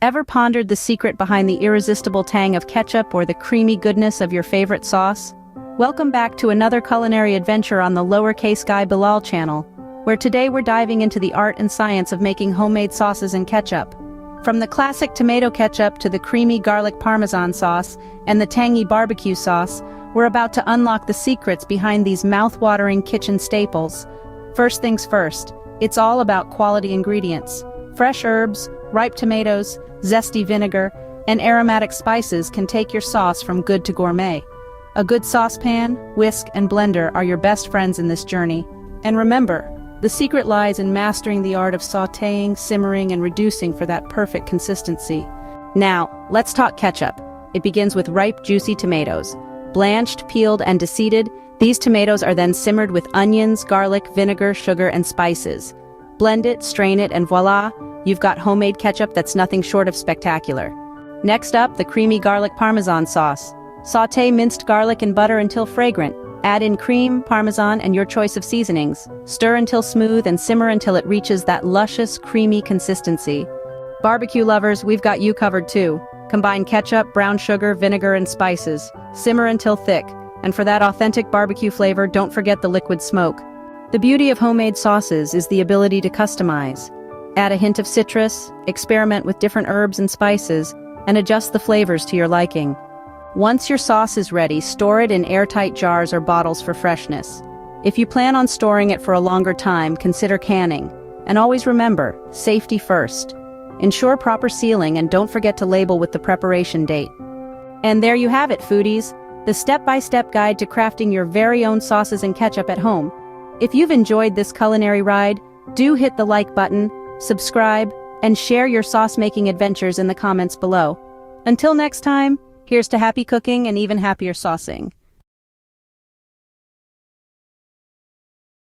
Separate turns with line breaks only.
Ever pondered the secret behind the irresistible tang of ketchup or the creamy goodness of your favorite sauce? Welcome back to another culinary adventure on the lowercase guy Bilal channel, where today we're diving into the art and science of making homemade sauces and ketchup. From the classic tomato ketchup to the creamy garlic parmesan sauce and the tangy barbecue sauce, we're about to unlock the secrets behind these mouth-watering kitchen staples. First things first, it's all about quality ingredients. Fresh herbs, ripe tomatoes, zesty vinegar, and aromatic spices can take your sauce from good to gourmet. A good saucepan, whisk, and blender are your best friends in this journey. And remember, the secret lies in mastering the art of sautéing, simmering, and reducing for that perfect consistency. Now, let's talk ketchup. It begins with ripe, juicy tomatoes. Blanched, peeled, and deseeded, these tomatoes are then simmered with onions, garlic, vinegar, sugar, and spices. Blend it, strain it, and voila, you've got homemade ketchup that's nothing short of spectacular. Next up, the creamy garlic parmesan sauce. Sauté minced garlic in butter until fragrant. Add in cream, parmesan, and your choice of seasonings. Stir until smooth and simmer until it reaches that luscious, creamy consistency. Barbecue lovers, we've got you covered too. Combine ketchup, brown sugar, vinegar, and spices. Simmer until thick. And for that authentic barbecue flavor, don't forget the liquid smoke. The beauty of homemade sauces is the ability to customize. Add a hint of citrus, experiment with different herbs and spices, and adjust the flavors to your liking. Once your sauce is ready, store it in airtight jars or bottles for freshness. If you plan on storing it for a longer time, consider canning. And always remember, safety first. Ensure proper sealing and don't forget to label with the preparation date. And there you have it, foodies, the step-by-step guide to crafting your very own sauces and ketchup at home. If you've enjoyed this culinary ride, do hit the like button, subscribe, and share your sauce-making adventures in the comments below. Until next time, here's to happy cooking and even happier saucing.